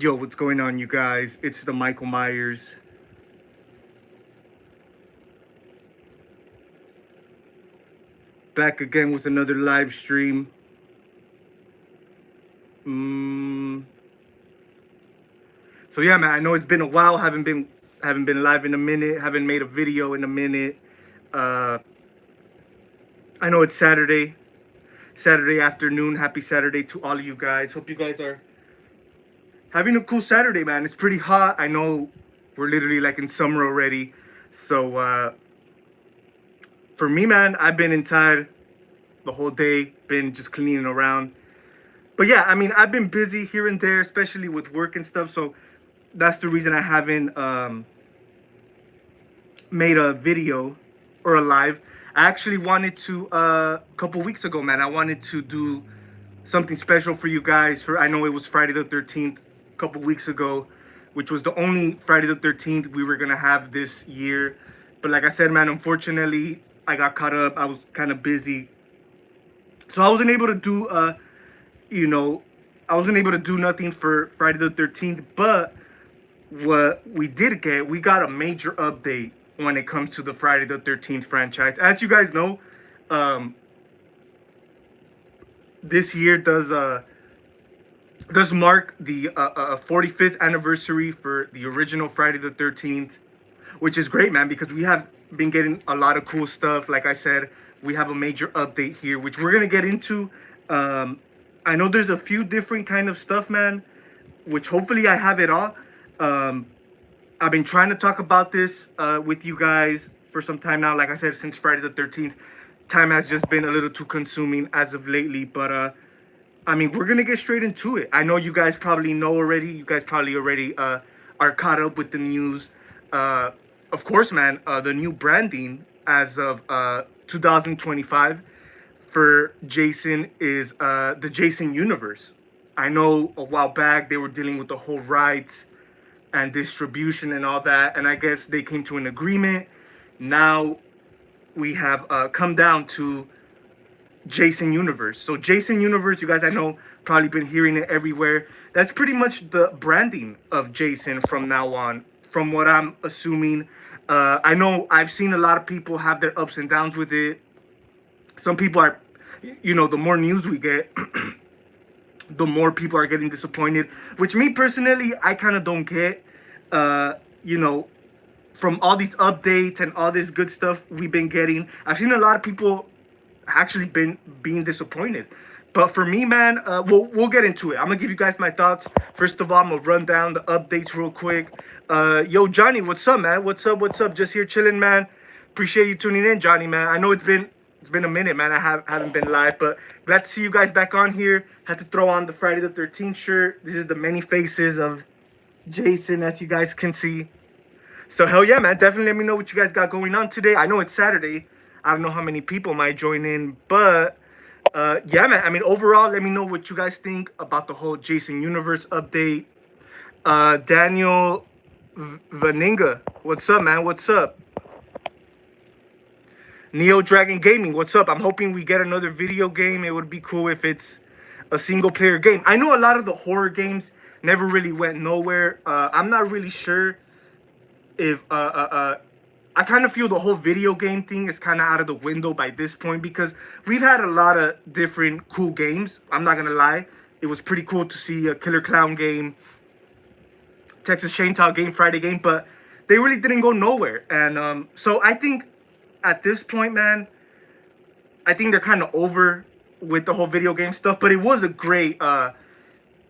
Yo, what's going on, you guys? It's the Michael Myers. Back again with another live stream. So yeah, man, I know it's been a while. Haven't been live in a minute. Haven't made a video in a minute. I know it's Saturday afternoon. Happy Saturday to all of you guys. Hope you guys are having a cool Saturday, man. It's pretty hot. I know we're literally like in summer already. So for me, man, I've been inside the whole day. Been just cleaning around. But yeah, I mean, I've been busy here and there, especially with work and stuff. So that's the reason I haven't made a video or a live. I actually wanted to a couple weeks ago, man. I wanted to do something special for you guys. I know it was Friday the 13th a couple weeks ago, which was the only Friday the 13th we were gonna have this year. But like I said, man, unfortunately, I got caught up. I was kind of busy, so I wasn't able to do I wasn't able to do nothing for Friday the 13th. But what we did get, we got a major update when it comes to the Friday the 13th franchise. As you guys know, this year does mark the 45th anniversary for the original Friday the 13th, which is great, man, because we have been getting a lot of cool stuff. Like I said, we have a major update here, which we're gonna get into. I know there's a few different kind of stuff, man, which hopefully I have it all. I've been trying to talk about this with you guys for some time now. Like I said, since Friday the 13th, time has just been a little too consuming as of lately. But I mean, we're gonna get straight into it. I know you guys probably know already. You guys probably already are caught up with the news. Of course, man, the new branding as of 2025 for Jason is the Jason Universe. I know a while back they were dealing with the whole rights and distribution and all that, and I guess they came to an agreement. Now we have come down to Jason Universe. So Jason Universe, you guys, I know, probably been hearing it everywhere. That's pretty much the branding of Jason from now on, from what I'm assuming. I know I've seen a lot of people have their ups and downs with it. Some people are, the more news we get, the more people are getting disappointed, which me personally, I kind of don't get. From all these updates and all this good stuff we've been getting, I've seen a lot of people actually being disappointed. But for me, man, we'll get into it. I'm gonna give you guys my thoughts. First of all, I'm gonna run down the updates real quick. Yo, Johnny, what's up, man? What's up? Just here chilling, man. Appreciate you tuning in, Johnny, man. I know it's been a minute, man. I haven't been live, but glad to see you guys back on here. Had to throw on the Friday the 13th shirt. This is the many faces of Jason, as you guys can see. So hell yeah, man. Definitely let me know what you guys got going on today. I know it's Saturday. I don't know how many people might join in, but yeah, man. I mean, overall, let me know what you guys think about the whole Jason Universe update. Daniel Vaninga, what's up, man? What's up? Neo Dragon Gaming, what's up? I'm hoping we get another video game. It would be cool if it's a single player game. I know a lot of the horror games never really went nowhere. I'm not really sure if I kind of feel the whole video game thing is kind of out of the window by this point, because we've had a lot of different cool games. I'm not gonna lie, it was pretty cool to see a Killer Clown game, Texas Chainsaw game, Friday game, but they really didn't go nowhere. And so I think at this point, man, I think they're kind of over with the whole video game stuff. But it was a great,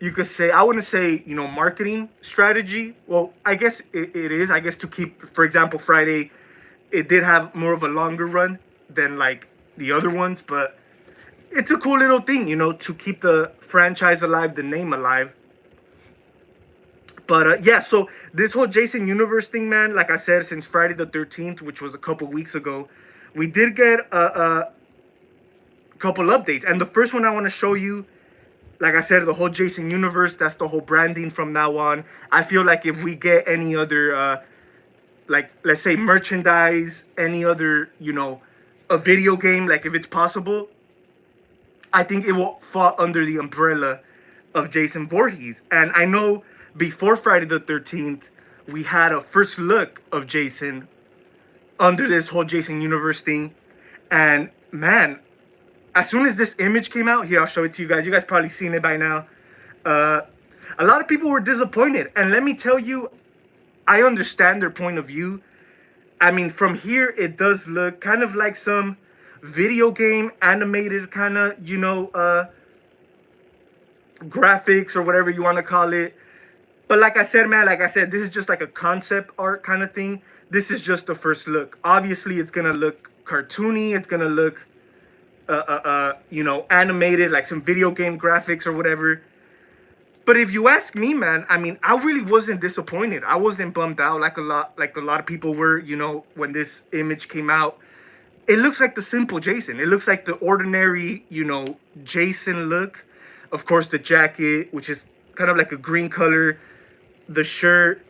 you could say, I wouldn't say, marketing strategy. Well, I guess it is. I guess to keep, for example, Friday, it did have more of a longer run than like the other ones. But it's a cool little thing, to keep the franchise alive, the name alive. But yeah, so this whole Jason Universe thing, man, like I said, since Friday the 13th, which was a couple weeks ago, we did get a couple updates. And the first one I want to show you, like I said, the whole Jason Universe, that's the whole branding from now on. I feel like if we get any other, like, let's say merchandise, any other, a video game, like if it's possible, I think it will fall under the umbrella of Jason Voorhees. And I know before Friday the 13th, we had a first look of Jason under this whole Jason universe thing. And man, as soon as this image came out, here, I'll show it to you guys. You guys probably seen it by now. Uh, a lot of people were disappointed. And let me tell you, I understand their point of view. I mean, from here, it does look kind of like some video game animated kind of, graphics or whatever you want to call it. But like I said, man, this is just like a concept art kind of thing. This is just the first look. Obviously, it's going to look cartoony. It's going to look, animated, like some video game graphics or whatever. But if you ask me, man, I mean, I really wasn't disappointed. I wasn't bummed out like a lot of people were, when this image came out. It looks like the simple Jason. It looks like the ordinary, Jason look. Of course, the jacket, which is kind of like a green color. The shirt,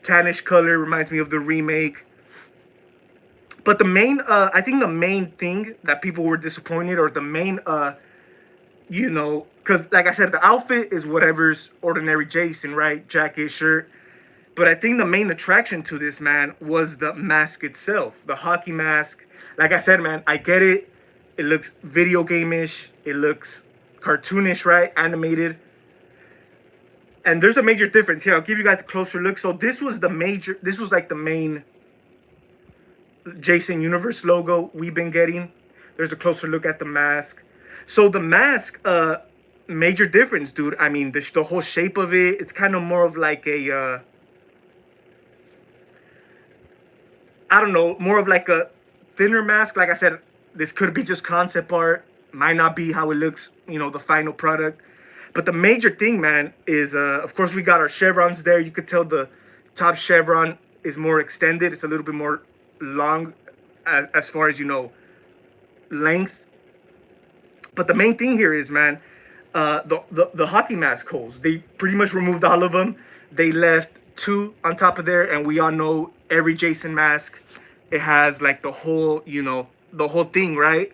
tannish color, reminds me of the remake. But I think the main thing that people were disappointed, or the main, because like I said, the outfit is whatever's ordinary Jason, right? Jacket, shirt. But I think the main attraction to this, man, was the mask itself, the hockey mask. Like I said, man, I get it. It looks video game-ish. It looks cartoonish, right? Animated. And there's a major difference here. I'll give you guys a closer look. So this was like the main Jason Universe logo we've been getting. There's a closer look at the mask. So the mask, major difference, dude. I mean, the whole shape of it, it's kind of more of like a, I don't know, more of like a thinner mask. Like I said, this could be just concept art. Might not be how it looks, the final product. But the major thing, man, is, of course, we got our chevrons there. You could tell the top chevron is more extended. It's a little bit more long as far as, length. But the main thing here is, man, the hockey mask holes. They pretty much removed all of them. They left 2 on top of there. And we all know every Jason mask, it has like the whole, the whole thing, right?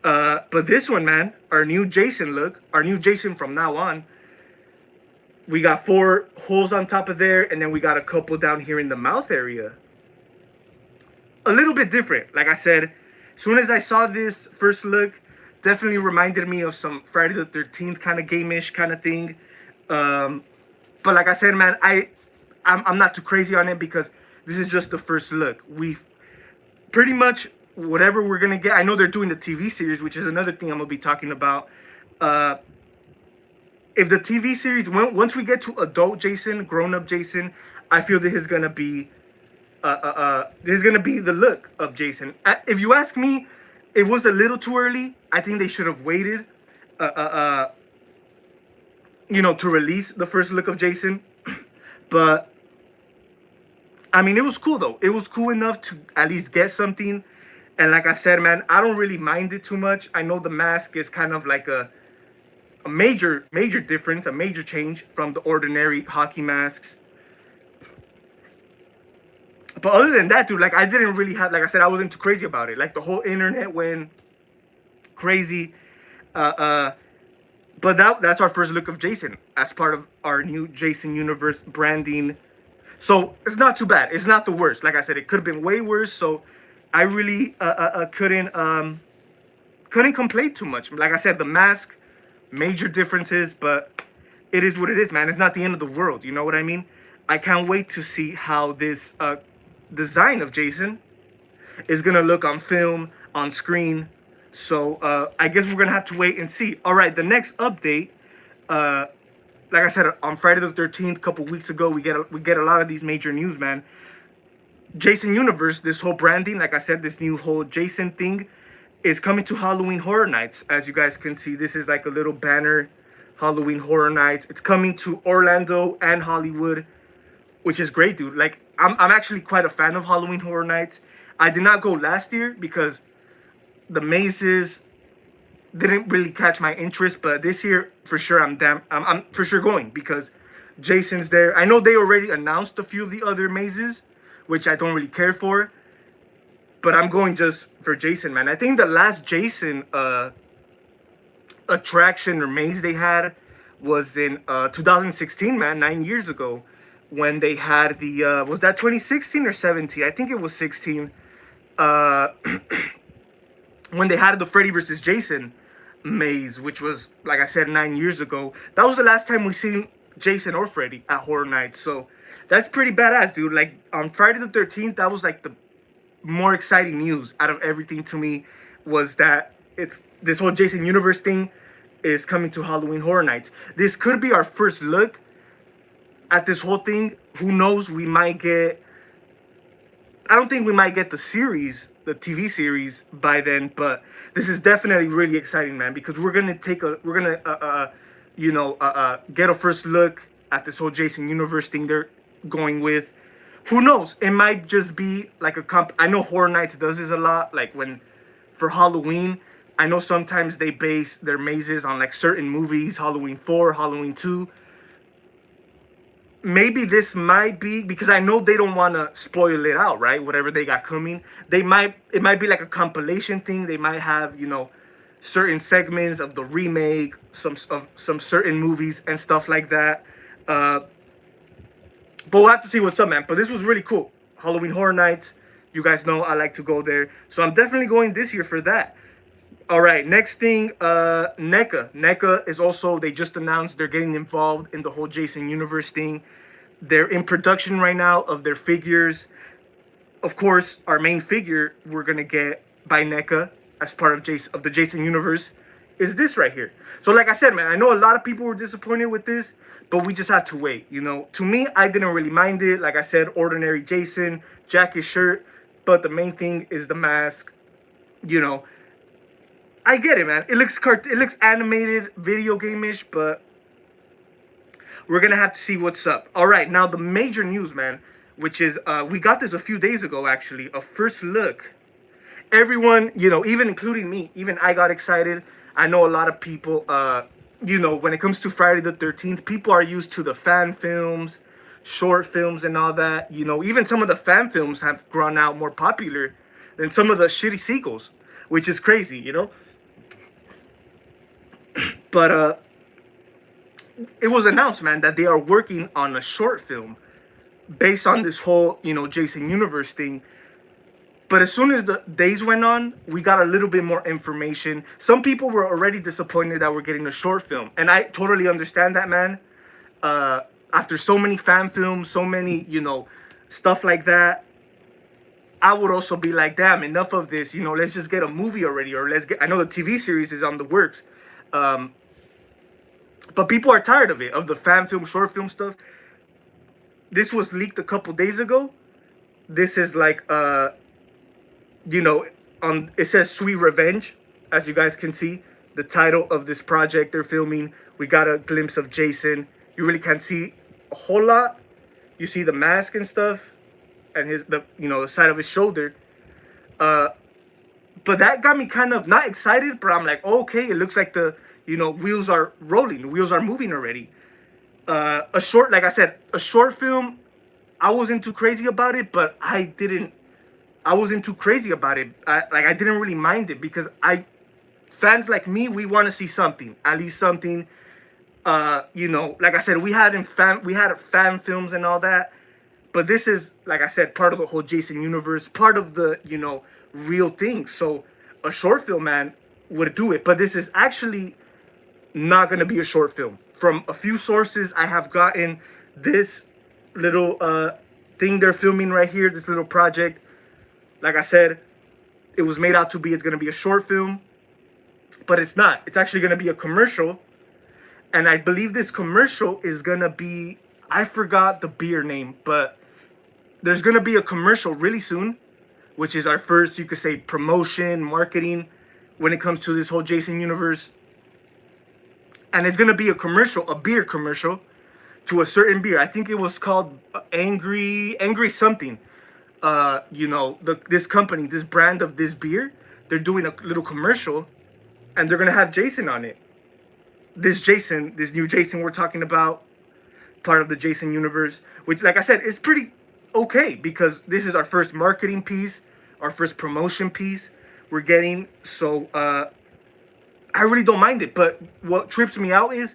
But this one, man, our new Jason look, our new Jason from now on, we got 4 holes on top of there, and then we got a couple down here in the mouth area. A little bit different. Like I said, as soon as I saw this first look, definitely reminded me of some Friday the 13th kind of game-ish kind of thing. But like I said, man, I'm not too crazy on it because this is just the first look. We've pretty much... whatever we're gonna get, I know they're doing the TV series, which is another thing I'm gonna be talking about. If the TV series, once we get to adult Jason, grown-up Jason, I feel this is gonna be, the look of Jason. If you ask me, it was a little too early. I think they should have waited, to release the first look of Jason. But I mean, it was cool though. It was cool enough to at least get something. And like I said, man, I don't really mind it too much. I know the mask is kind of like a major difference, a major change from the ordinary hockey masks. But other than that, dude, like I didn't really have, like I said, I wasn't too crazy about it. Like the whole internet went crazy. But that's our first look of Jason as part of our new Jason Universe branding. So it's not too bad. It's not the worst. Like I said, it could have been way worse. So I really couldn't complain too much. Like I said, the mask, major differences, but it is what it is, man. It's not the end of the world. You know what I mean? I can't wait to see how this design of Jason is going to look on film, on screen. So I guess we're going to have to wait and see. All right, the next update, like I said, on Friday the 13th, a couple weeks ago, we get a lot of these major news, man. Jason Universe, this whole branding, like I said, this new whole Jason thing is coming to Halloween Horror Nights. As you guys can see, this is like a little banner, Halloween Horror Nights. It's coming to Orlando and Hollywood, which is great, dude. Like, I'm actually quite a fan of Halloween Horror Nights. I did not go last year because the mazes didn't really catch my interest, but this year, for sure, I'm for sure going because Jason's there. I know they already announced a few of the other mazes, which I don't really care for. But I'm going just for Jason, man. I think the last Jason attraction or maze they had was in 2016, man, 9 years ago, when they had the was that 2016 or 17? I think it was 16. Uh, when they had the Freddy versus Jason maze, which was, like I said, 9 years ago. That was the last time we seen Jason or Freddy at Horror Nights. So that's pretty badass, dude. Like on Friday the 13th, that was like the more exciting news out of everything to me, was that it's this whole Jason universe thing is coming to Halloween Horror Nights. This could be our first look at this whole thing. Who knows? We might get. I don't think we might get the series, the TV series by then, but this is definitely really exciting, man, because we're gonna get a first look at this whole Jason universe thing they're going with. Who knows? It might just be like a comp. I know Horror Nights does this a lot, like when for Halloween. I know sometimes they base their mazes on like certain movies, Halloween 4, Halloween 2. Maybe this might be, because I know they don't want to spoil it out, right? Whatever they got coming, it might be like a compilation thing. They might have, certain segments of the remake, some certain movies and stuff like that. But we'll have to see what's up, man. But this was really cool. Halloween Horror Nights. You guys know I like to go there, so I'm definitely going this year for that. All right, next thing, NECA. NECA is also, they just announced they're getting involved in the whole Jason universe thing. They're in production right now of their figures. Of course, our main figure we're going to get by NECA as part of the Jason universe is this right here. So like I said, man, I know a lot of people were disappointed with this, but we just had to wait, To me, I didn't really mind it. Like I said, ordinary Jason, jacket, shirt, but the main thing is the mask, I get it, man. It looks animated, video game-ish, but we're gonna have to see what's up. All right, now the major news, man, which is we got this a few days ago, actually, a first look. Everyone, even including me, even I got excited. I know a lot of people, when it comes to Friday the 13th, people are used to the fan films, short films, and all that. Even some of the fan films have grown out more popular than some of the shitty sequels, which is crazy, But it was announced, man, that they are working on a short film based on this whole, Jason universe thing. But as soon as the days went on, we got a little bit more information. Some people were already disappointed that we're getting a short film, and I totally understand that, man. After so many fan films, so many, stuff like that, I would also be like, damn, enough of this. Let's just get a movie already, or I know the TV series is on the works. But people are tired of it, of the fan film, short film stuff. This was leaked a couple days ago. This is like, it says Sweet Revenge, as you guys can see. The title of this project they're filming. We got a glimpse of Jason. You really can't see a whole lot. You see the mask and stuff, and the side of his shoulder. But that got me kind of not excited, but I'm like, oh, okay, it looks like the wheels are rolling, the wheels are moving already. Like I said, a short film, I wasn't too crazy about it, but I wasn't too crazy about it. I didn't really mind it, because fans like me, we want to see something, at least something. Like I said, we had fan films and all that, but this is, like I said, part of the whole Jason universe, part of the real thing. So a short film, man, would do it. But this is actually not going to be a short film. From a few sources I have gotten, this little thing they're filming right here, this little project, like I said, it was made out to be, it's going to be a short film, but it's not. It's actually going to be a commercial. And I believe this commercial is going to be, I forgot the beer name, but there's going to be a commercial really soon, which is our first, you could say, promotion, marketing, when it comes to this whole Jason universe. And it's going to be a commercial, a beer commercial, to a certain beer. I think it was called Angry something. This company, this brand of this beer, they're doing a little commercial, and they're going to have Jason on it. This new Jason we're talking about, part of the Jason universe, which, like I said, is pretty okay, because this is our first marketing piece, our first promotion piece we're getting. So I really don't mind it. But what trips me out is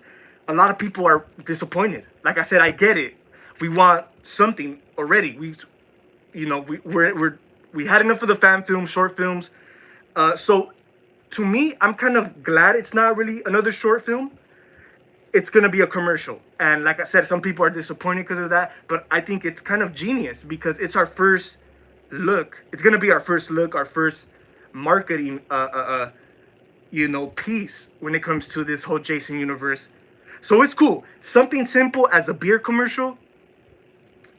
a lot of people are disappointed. Like I said, I get it. We want something already. We had enough of the fan films, short films. So to me, I'm kind of glad it's not really another short film. It's gonna be a commercial, and like I said, some people are disappointed because of that. But I think it's kind of genius because it's our first look. It's gonna be our first look, our first marketing, piece when it comes to this whole Jason universe. So it's cool. Something simple as a beer commercial.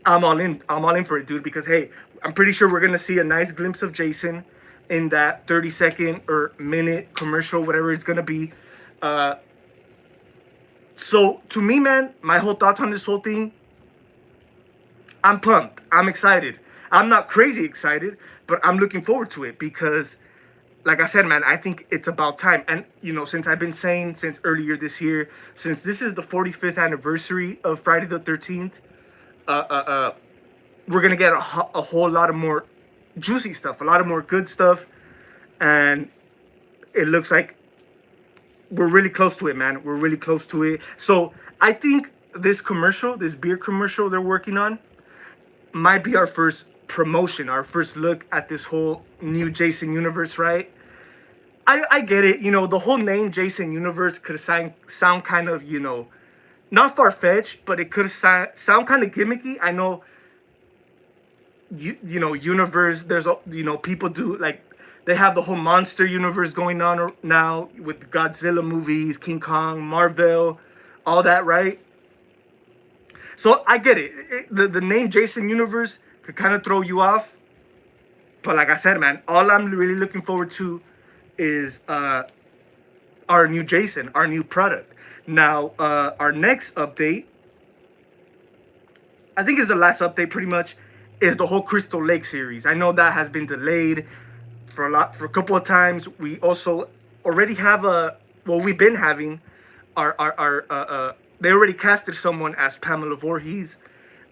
I'm all in. I'm all in for it, dude. Because hey, I'm pretty sure we're gonna see a nice glimpse of Jason in that 30-second or minute commercial, whatever it's gonna be. So to me, man, my whole thoughts on this whole thing, I'm pumped. I'm excited. I'm not crazy excited, but I'm looking forward to it because, like I said, man, I think it's about time. And since I've been saying since earlier this year, since this is the 45th anniversary of Friday the 13th, we're gonna get a whole lot of more juicy stuff, a lot of more good stuff, and it looks like we're really close to it, man. We're really close to it. So I think this commercial, this beer commercial they're working on, might be our first promotion, our first look at this whole new Jason universe, right? I get it. The whole name Jason Universe could sound kind of, not far-fetched, but it could sound kind of gimmicky. I know, universe, there's, people do, like, they have the whole monster universe going on now with Godzilla movies, King Kong, Marvel, all that, right? So I get it. The name Jason Universe could kind of throw you off. But like I said, man, all I'm really looking forward to is our new Jason, our new product. Now, our next update, I think is the last update pretty much, is the whole Crystal Lake series. I know that has been delayed for a couple of times. We also already have we've been having our they already casted someone as Pamela Voorhees,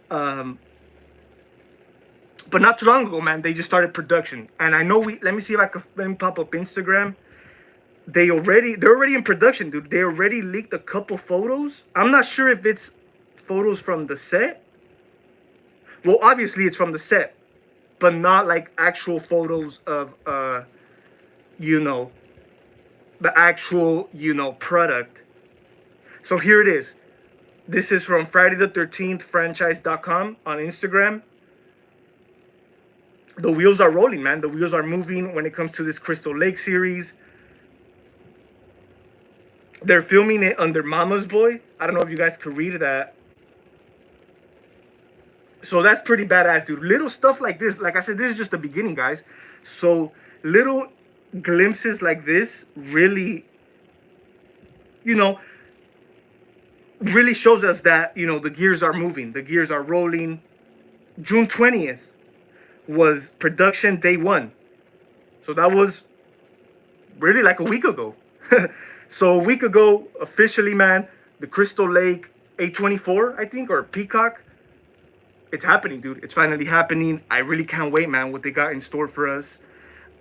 but not too long ago, man. They just started production, and I know let me see if I can, let me pop up Instagram. They're already in production, dude. They already leaked a couple photos. I'm not sure if it's photos from the set. Well, obviously it's from the set, but not like actual photos of the actual product. So here it is. This is from Friday the 13th franchise.com on Instagram. The wheels are rolling, man. The wheels are moving when it comes to this Crystal Lake series. They're filming it under Mama's Boy. I don't know if you guys could read that. So that's pretty badass, dude. Little stuff like this. Like I said, this is just the beginning, guys. So little glimpses like this really, really shows us that, the gears are moving. The gears are rolling. June 20th was production day 1. So that was really like a week ago. So a week ago, officially, man, the Crystal Lake A24, I think, or Peacock, it's happening, dude. It's finally happening. I really can't wait, man, what they got in store for us.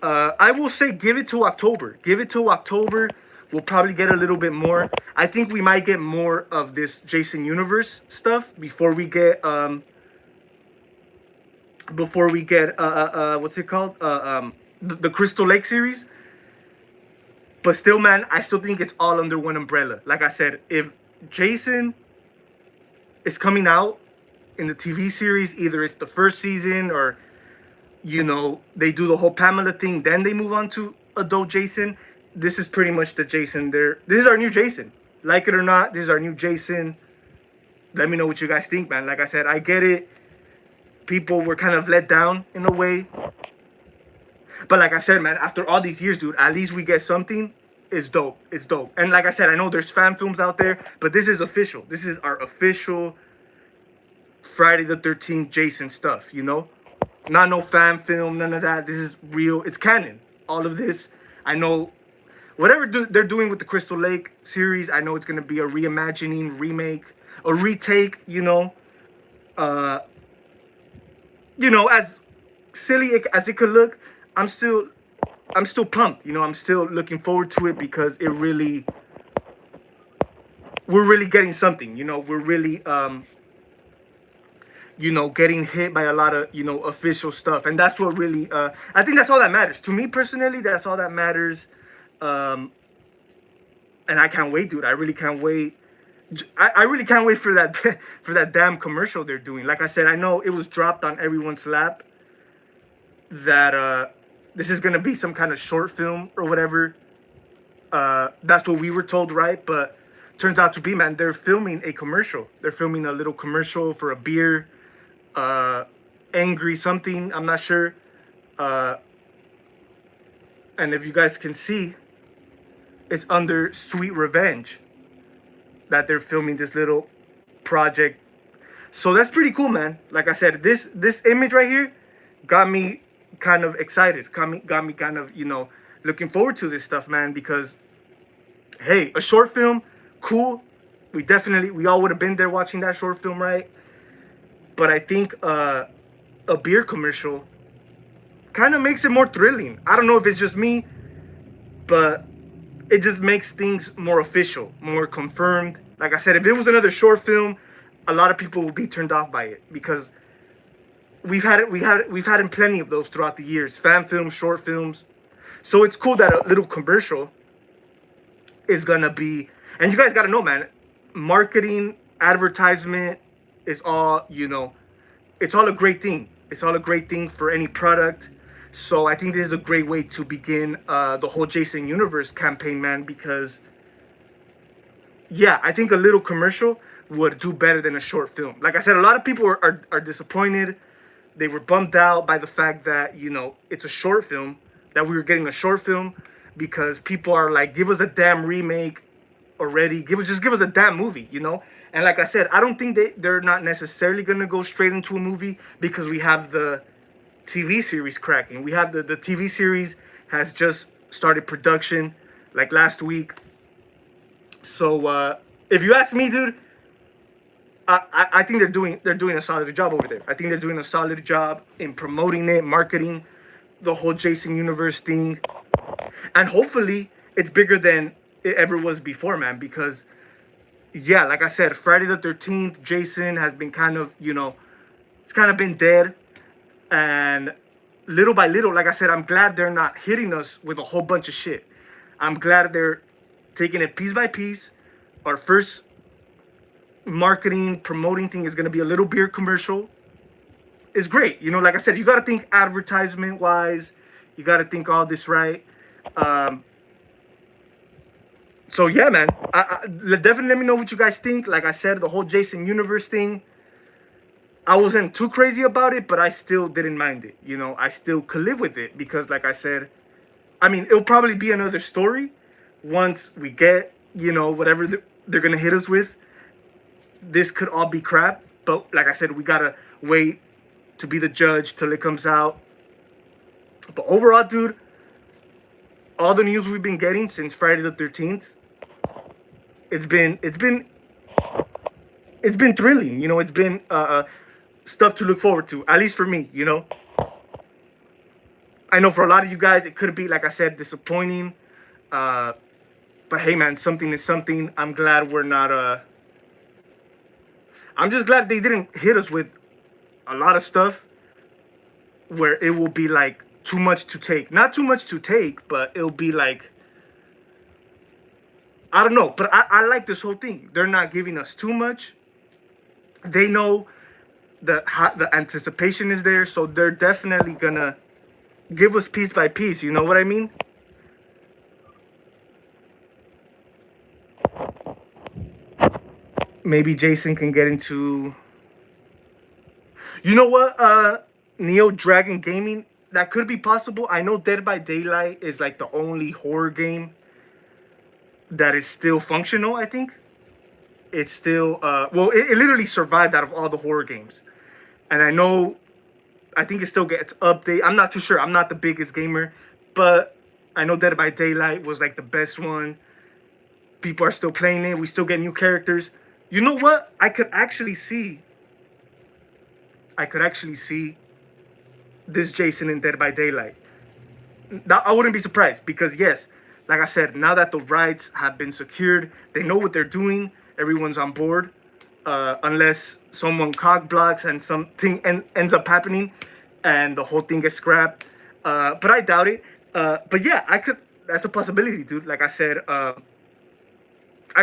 I will say give it to October. Give it to October. We'll probably get a little bit more. I think we might get more of this Jason Universe stuff before we get what's it called? The Crystal Lake series. But still, man, I still think it's all under one umbrella. Like I said, if Jason is coming out in the TV series, either it's the first season or, they do the whole Pamela thing, then they move on to adult Jason. This is pretty much the Jason there. This is our new Jason. Like it or not, this is our new Jason. Let me know what you guys think, man. Like I said, I get it. People were kind of let down in a way. But like I said, man, after all these years, dude, at least we get something. It's dope. It's dope. And like I said, I know there's fan films out there, but this is official. This is our official Friday the 13th Jason stuff, Not no fan film, none of that. This is real. It's canon. All of this. I know whatever they're doing with the Crystal Lake series, I know it's going to be a reimagining, remake, a retake, as silly as it could look, I'm still pumped. I'm still looking forward to it because it really we're really getting something. We're really getting hit by a lot of official stuff, and that's what really I think that's all that matters to me personally. That's all that matters. um and I can't wait, dude. I really can't wait. I really can't wait for that for that damn commercial they're doing. Like I said, I know it was dropped on everyone's lap that this is gonna be some kind of short film or whatever. That's what we were told, right? But turns out to be, man, they're filming a commercial. They're filming a little commercial for a beer, angry something. I'm not sure. And if you guys can see, it's under Sweet Revenge that they're filming this little project. So that's pretty cool, man. Like I said, this image right here got me kind of excited. Got me kind of looking forward to this stuff, man. Because hey, a short film, cool. We all would have been there watching that short film, right? But I think a beer commercial kind of makes it more thrilling. I don't know if it's just me, but it just makes things more official, more confirmed. Like I said, if it was another short film, a lot of people would be turned off by it because we've had in plenty of those throughout the years, fan films, short films. So it's cool that a little commercial is gonna be, and you guys gotta know, man, marketing, advertisement is all, it's all a great thing. It's all a great thing for any product. So I think this is a great way to begin the whole Jason Universe campaign, man, because yeah, I think a little commercial would do better than a short film. Like I said, a lot of people are disappointed. They were bummed out by the fact that, it's a short film, that we were getting a short film, because people are like, give us a damn remake already. Just give us a damn movie, And like I said, I don't think they're not necessarily going to go straight into a movie because we have the TV series cracking. We have the TV series has just started production like last week. So if you ask me, dude, I think they're doing a solid job over there. I think they're doing a solid job in promoting it, marketing the whole Jason Universe thing, and hopefully it's bigger than it ever was before, man. Because yeah, like I said, Friday the 13th, Jason has been kind of it's kind of been dead, and little by little, like I said, I'm glad they're not hitting us with a whole bunch of shit. I'm glad they're taking it piece by piece. Our first marketing, promoting thing is going to be a little beer commercial. It's great. Like I said, you got to think advertisement wise. You got to think all this right. So yeah, man, definitely let me know what you guys think. Like I said, the whole Jason Universe thing, I wasn't too crazy about it, but I still didn't mind it. I still could live with it because, like I said, I mean, it'll probably be another story once we get, whatever they're going to hit us with. This could all be crap, but like I said, we got to wait to be the judge till it comes out. But overall, dude, all the news we've been getting since Friday the 13th, it's been thrilling. It's been stuff to look forward to, at least for me. I know for a lot of you guys it could be, like I said, disappointing, but hey, man, something is something. I'm glad we're not I'm just glad they didn't hit us with a lot of stuff where it will be like too much to take. Not too much to take, but it'll be like, I don't know. But I like this whole thing. They're not giving us too much. They know the anticipation is there, so they're definitely gonna give us piece by piece. You know what I mean? Maybe Jason can get into, you know what, Neo Dragon Gaming, that could be possible. I know Dead by Daylight is like the only horror game that is still functional. I think it's still well, it literally survived out of all the horror games. And I think it still gets update. I'm not too sure. I'm not the biggest gamer, but I know Dead by Daylight was like the best one. People are still playing it. We still get new characters. You know what? I could actually see this Jason in Dead by Daylight. I wouldn't be surprised because yes, like I said, now that the rights have been secured, they know what they're doing. everyone's on board, unless someone cock blocks and something ends up happening, and the whole thing gets scrapped. But I doubt it. But yeah, I could. That's a possibility, dude. Like I said, I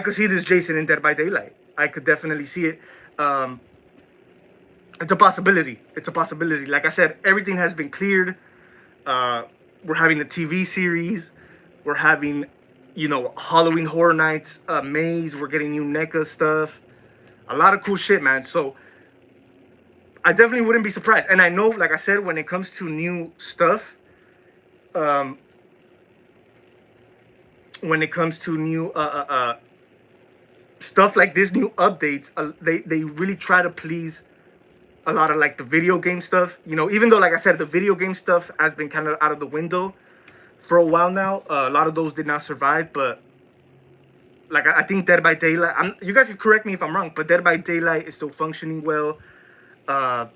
could see this Jason in Dead by Daylight. I could definitely see it. It's a possibility. It's a possibility. Like I said, everything has been cleared. We're having a TV series. We're having, Halloween Horror Nights, Maze. We're getting new NECA stuff. A lot of cool shit, man. So I definitely wouldn't be surprised. And I know, like I said, when it comes to new stuff, when it comes to new stuff like this, new updates, they really try to please a lot of like the video game stuff. Even though, like I said, the video game stuff has been kind of out of the window for a while now. A lot of those did not survive, but like I think Dead by Daylight. You guys can correct me if I'm wrong, but Dead by Daylight is still functioning well. I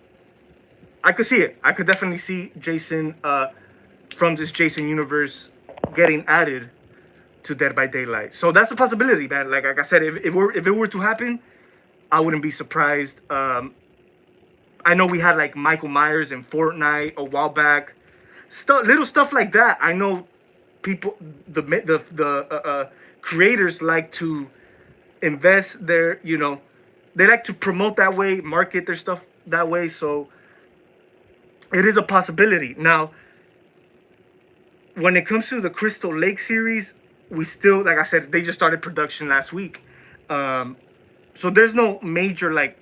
could see it. I could definitely see Jason from this Jason universe getting added to Dead by Daylight. So that's a possibility, man. Like I said, if it were to happen, I wouldn't be surprised. I know we had like Michael Myers in Fortnite a while back. Little stuff like that. I know people, the creators like to invest their, they like to promote that way, market their stuff that way. So it is a possibility. Now, when it comes to the Crystal Lake series, we still, like I said, they just started production last week. So there's no major, like,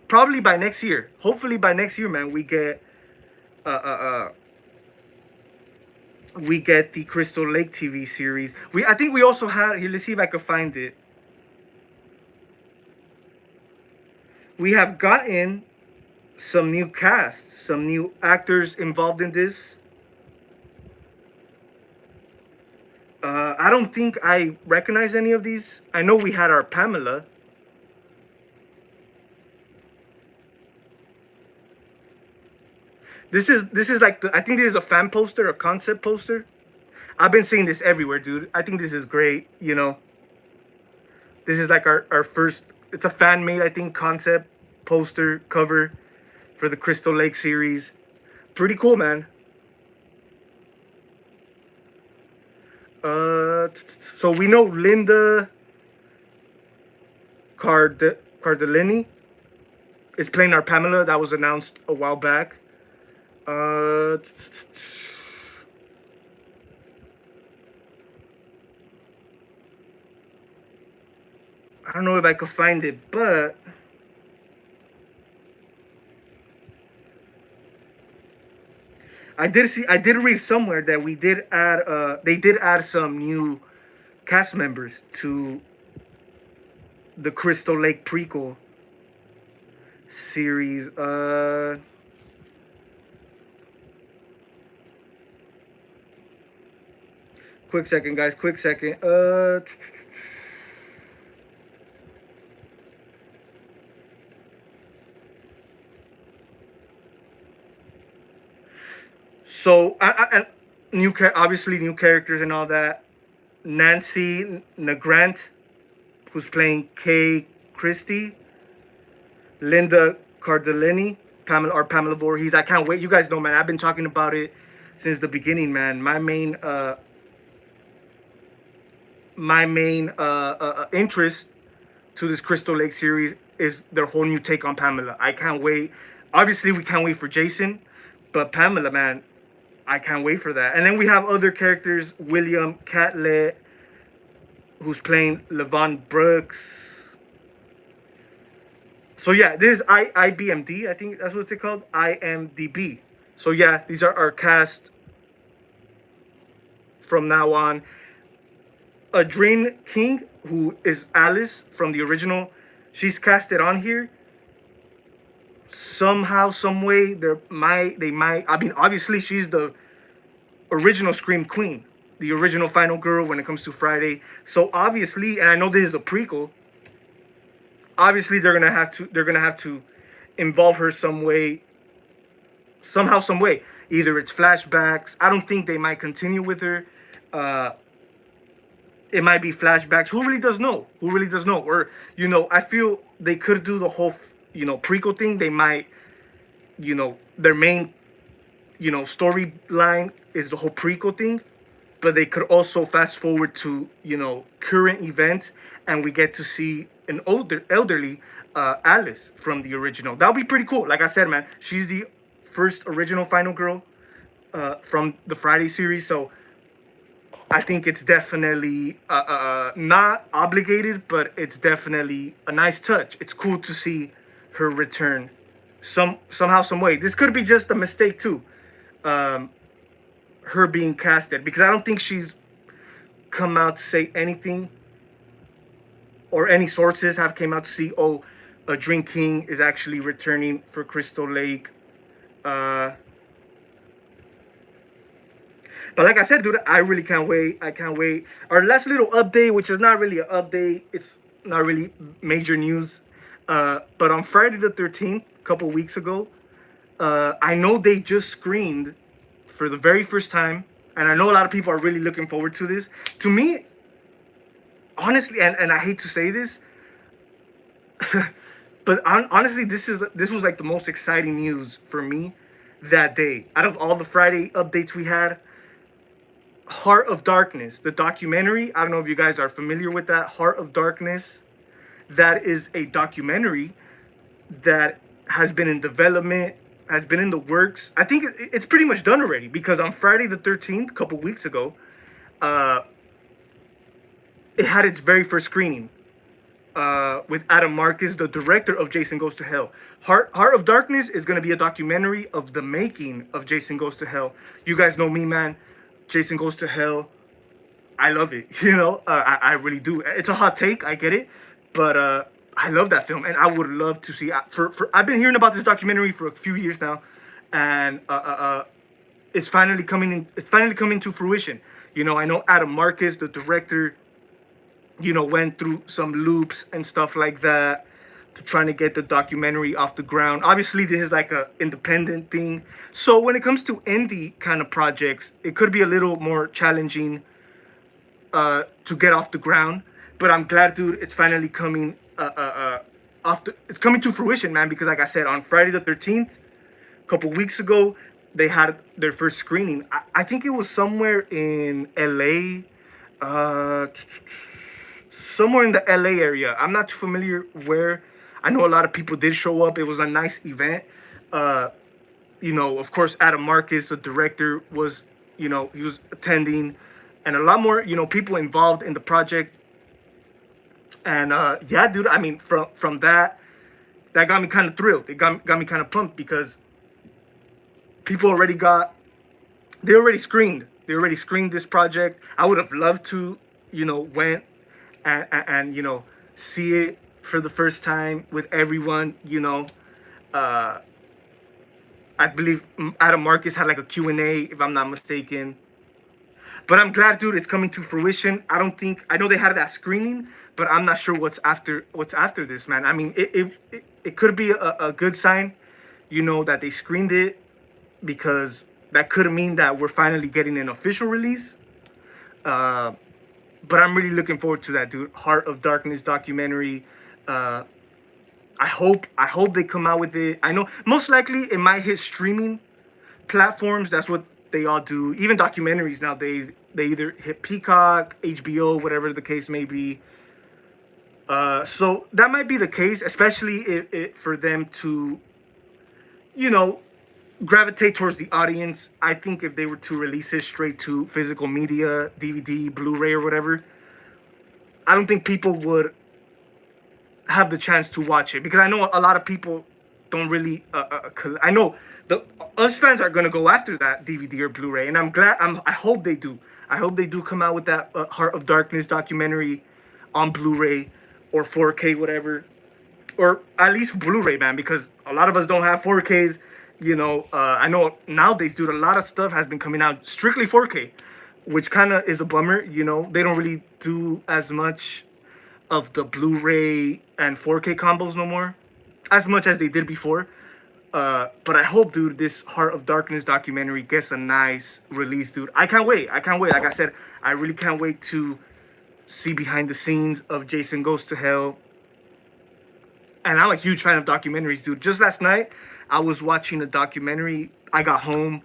probably by next year. Hopefully by next year, man, we get the Crystal Lake TV series. I think we also had here. Let's see if I could find it. We have gotten some new casts, some new actors involved in this. I don't think I recognize any of these. I know we had our Pamela. This is like I think this is a fan poster, a concept poster. I've been seeing this everywhere, dude. I think this is great. This is like our first. It's a fan made, I think, concept poster cover for the Crystal Lake series. Pretty cool, man. So we know Linda Cardellini is playing our Pamela. That was announced a while back. I don't know if I could find it, but I did read somewhere that they did add some new cast members to the Crystal Lake prequel series. Quick second, guys. Quick second. So, obviously new characters and all that. Nancy Nagrant, who's playing Kay Christie. Linda Cardellini, Pamela Voorhees. I can't wait. You guys know, man. I've been talking about it since the beginning, man. My main interest to this Crystal Lake series is their whole new take on Pamela. I can't wait. Obviously, we can't wait for Jason, but Pamela, man, I can't wait for that. And then we have other characters. William Catlett, who's playing Levon Brooks. So yeah, this is IBMD. I think that's what it's called. IMDb. So yeah, these are our cast from now on. Adrienne King, who is Alice from the original, she's casted on here. Somehow, some way, they might. I mean, obviously, she's the original Scream Queen, the original final girl when it comes to Friday. So obviously, and I know this is a prequel. Obviously, they're gonna have to involve her some way, somehow, some way. Either it's flashbacks. I don't think they might continue with her. it might be flashbacks. Who really does know? Who really does know? Or, I feel they could do the whole, prequel thing. They might, their main, storyline is the whole prequel thing. But they could also fast forward to, current events, and we get to see an elderly Alice from the original. That would be pretty cool. Like I said, man, she's the first original Final Girl from the Friday series. So I think it's definitely not obligated, but it's definitely a nice touch. It's cool to see her return somehow, some way. This could be just a mistake too, her being casted, because I don't think she's come out to say anything, or any sources have came out to see, oh, Dream King is actually returning for Crystal Lake. But like I said, dude, I really can't wait. I can't wait. Our last little update, which is not really an update. It's not really major news. But on Friday the 13th, a couple weeks ago, I know they just screened for the very first time. And I know a lot of people are really looking forward to this. To me, honestly, and I hate to say this, but honestly, this was like the most exciting news for me that day. Out of all the Friday updates we had, Heart of Darkness, the documentary. I don't know if you guys are familiar with that. Heart of Darkness. That is a documentary that has been in development, has been in the works. I think it's pretty much done already, because on Friday the 13th, a couple weeks ago, it had its very first screening with Adam Marcus, the director of Jason Goes to Hell. Heart of Darkness is going to be a documentary of the making of Jason Goes to Hell. You guys know me, man. Jason Goes to Hell, I love it. I really do. It's a hot take, I get it, but I love that film, and I would love to see. I've been hearing about this documentary for a few years now, and it's finally coming in. It's finally coming to fruition. I know Adam Marcus, the director, went through some loops and stuff like that to trying to get the documentary off the ground. Obviously, this is like a independent thing. So when it comes to indie kind of projects, it could be a little more challenging to get off the ground. But I'm glad, dude, it's finally coming it's coming to fruition, man, because like I said, on Friday the 13th, a couple weeks ago, they had their first screening. I think it was somewhere in LA, somewhere in the LA area. I'm not too familiar where. I know a lot of people did show up. It was a nice event. Of course, Adam Marcus, the director, was, he was attending, and a lot more, people involved in the project. And yeah, dude, I mean, from that got me kind of thrilled. It got me kind of pumped, because people they already screened this project. I would have loved to, went and see it for the first time with everyone. I believe Adam Marcus had like a Q&A, if I'm not mistaken. But I'm glad, dude, it's coming to fruition. I know they had that screening, but I'm not sure what's after this, man. I mean, it could be a good sign, that they screened it, because that could mean that we're finally getting an official release. But I'm really looking forward to that, dude. Heart of Darkness documentary. I hope they come out with it. I know most likely it might hit streaming platforms. That's what they all do. Even documentaries nowadays, they either hit Peacock, HBO, whatever the case may be. So that might be the case, especially if for them to, gravitate towards the audience. I think if they were to release it straight to physical media, DVD, Blu-ray, or whatever, I don't think people would have the chance to watch it, because I know a lot of people don't really I know us fans are gonna go after that DVD or Blu-ray, and I hope they do. I hope they do come out with that Heart of Darkness documentary on Blu-ray or 4K, whatever, or at least Blu-ray, man, because a lot of us don't have 4Ks. I know nowadays, dude, a lot of stuff has been coming out strictly 4K, which kind of is a bummer. They don't really do as much of the Blu-ray and 4K combos no more, as much as they did before. But I hope, dude, this Heart of Darkness documentary gets a nice release, dude. I can't wait. Like I said, I really can't wait to see behind the scenes of Jason Goes to Hell. And I'm a huge fan of documentaries, dude. Just last night, I was watching a documentary. I got home,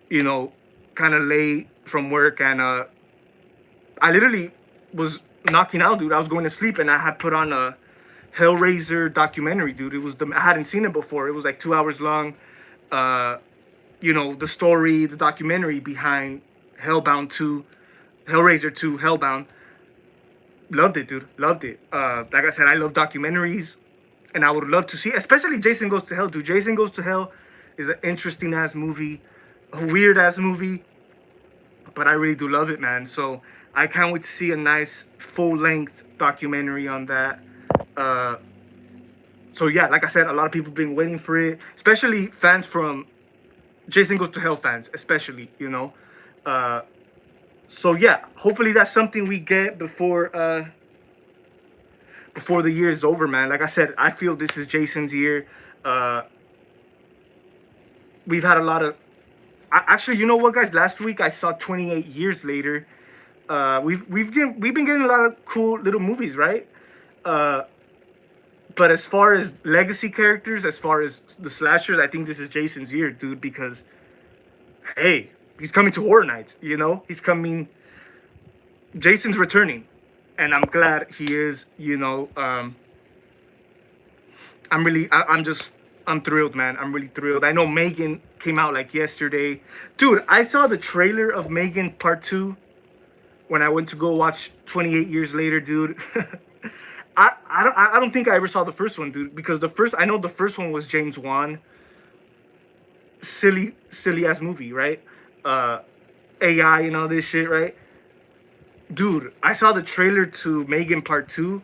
you know, kind of late from work, and I literally was knocking out, dude. I was going to sleep, and I had put on a Hellraiser documentary, dude. I hadn't seen it before. It was like 2 hours long. You know, the story, the documentary behind Hellbound 2, Hellraiser 2, Hellbound. Loved it, dude. Loved it. Like I said, I love documentaries, and I would love to see, especially Jason Goes to Hell, dude. Jason Goes to Hell is an interesting ass movie, a weird ass movie, but I really do love it, man. So I can't wait to see a nice full length documentary on that. So yeah, like I said, a lot of people been waiting for it, especially fans from Jason Goes to Hell fans, especially, you know. So yeah, hopefully that's something we get before the year is over, man. Like I said, I feel this is Jason's year. We've had a lot of. Actually, you know what, guys? Last week I saw 28 Years Later. We've been getting a lot of cool little movies, right? But as far as legacy characters, as far as the slashers, I think this is Jason's year, dude. Because hey, he's coming to Horror Nights. You know, he's coming. Jason's returning, and I'm glad he is. You know, I'm thrilled, man. I'm really thrilled. I know Megan came out like yesterday, dude. I saw the trailer of Megan Part 2 when I went to go watch 28 Years Later, dude. I don't think I ever saw the first one, dude, because I know the first one was James Wan. Silly ass movie, right? AI and all this shit, right? Dude, I saw the trailer to Megan Part 2.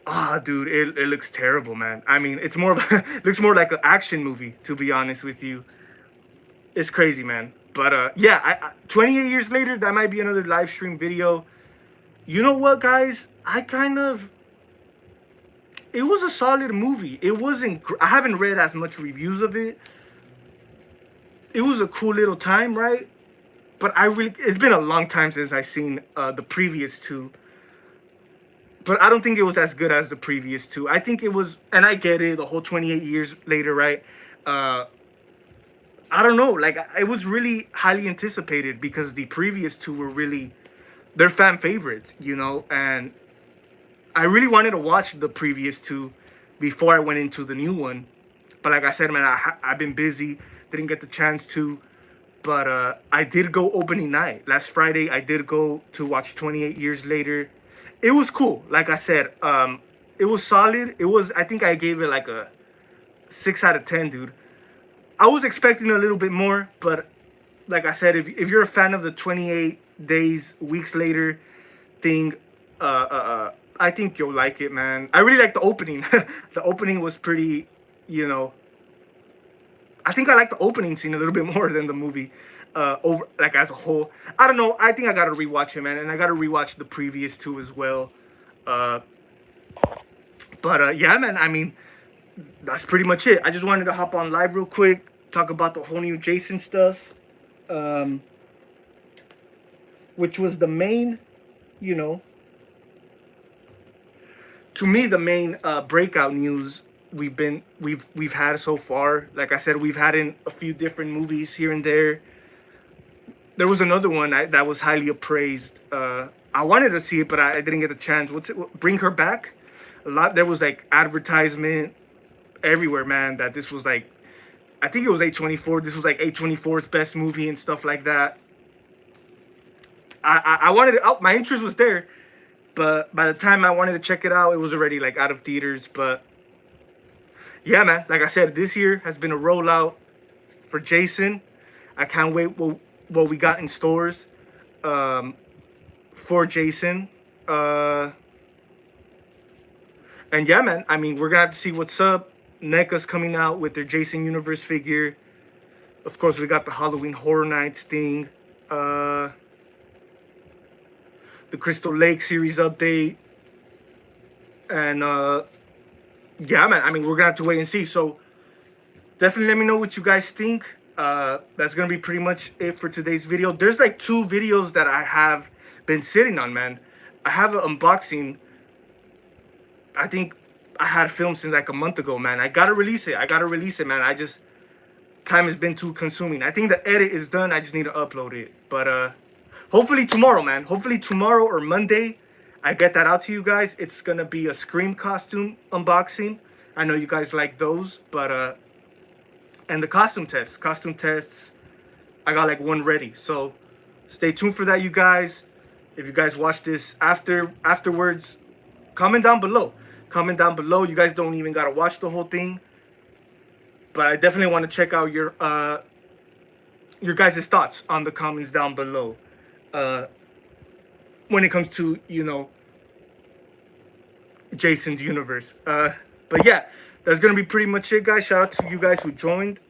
Ah, dude, it looks terrible, man. I mean, it's more of it looks more like an action movie, to be honest with you. It's crazy, man. But yeah, 28 Years Later, that might be another live stream video. You know what, guys? It was a solid movie. It wasn't. I haven't read as much reviews of it. It was a cool little time, right? But it's been a long time since I seen the previous two. But I don't think it was as good as the previous two. I think it was, and I get it, the whole 28 years later, right? I don't know, like, it was really highly anticipated because the previous two were really, they're fan favorites, you know? And I really wanted to watch the previous two before I went into the new one. But like I said, man, I've been busy, didn't get the chance to. But I did go opening night. Last Friday, I did go to watch 28 Years Later. It was cool. Like I said, it was solid. I think I gave it like a 6 out of 10, dude. I was expecting a little bit more, but like I said, if you're a fan of the 28 days, weeks later thing, I think you'll like it, man. I really like the opening. The opening was pretty, you know, I think I like the opening scene a little bit more than the movie over, like, as a whole. I don't know. I think I gotta rewatch it, man, and I gotta rewatch the previous two as well. But yeah, man. I mean, that's pretty much it. I just wanted to hop on live real quick, talk about the whole new Jason stuff, which was the main, you know, to me, the main breakout news we've had so far. Like I said, we've had in a few different movies here and there. There was another one that was highly appraised. I wanted to see it, but I didn't get the chance. What's it? Bring Her Back. There was like advertisement everywhere, man, that this was like, I think it was A24. This was like A24's best movie and stuff like that. I wanted it out. My interest was there, but by the time I wanted to check it out, it was already like out of theaters. But yeah, man, like I said, this year has been a rollout for Jason. I can't wait what we got in stores for Jason. And yeah, man, I mean, we're gonna have to see what's up. NECA's coming out with their Jason Universe figure. Of course, we got the Halloween Horror Nights thing. The Crystal Lake series update. And yeah, man, I mean, we're gonna have to wait and see. So definitely let me know what you guys think. That's gonna be pretty much it for today's video. There's like 2 videos that I have been sitting on, man. I have an unboxing. I think I had filmed since like a month ago, man. I gotta release it, man. Time has been too consuming. I think the edit is done. I just need to upload it. But hopefully tomorrow, man. Hopefully tomorrow or Monday, I get that out to you guys. It's gonna be a Scream costume unboxing. I know you guys like those, but and the costume tests. I got like one ready. So stay tuned for that, you guys. If you guys watch this afterwards, comment down below. Comment down below. You guys don't even gotta watch the whole thing, but I definitely want to check out your guys' thoughts on the comments down below. When it comes to, you know, Jason's universe. But yeah, that's gonna be pretty much it, guys. Shout out to you guys who joined: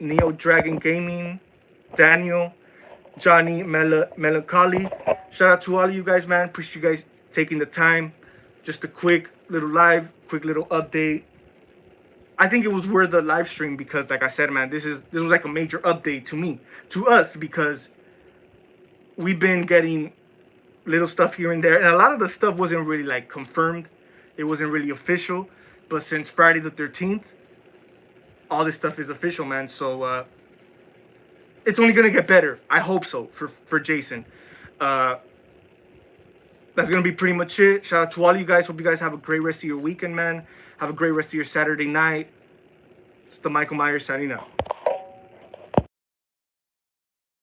Neo Dragon Gaming, Daniel, Johnny, Melancholy. Shout out to all of you guys, man. Appreciate you guys taking the time. Just a quick little live, quick little update. I think it was worth the live stream because, like I said, man, this was like a major update to us, because we've been getting little stuff here and there, and a lot of the stuff wasn't really like confirmed. It wasn't really official, but since Friday the 13th, all this stuff is official, man. So it's only gonna get better. I hope so for Jason. That's gonna be pretty much it. Shout out to all of you guys. Hope you guys have a great rest of your weekend, man. Have a great rest of your Saturday night. It's the Michael Myers signing out.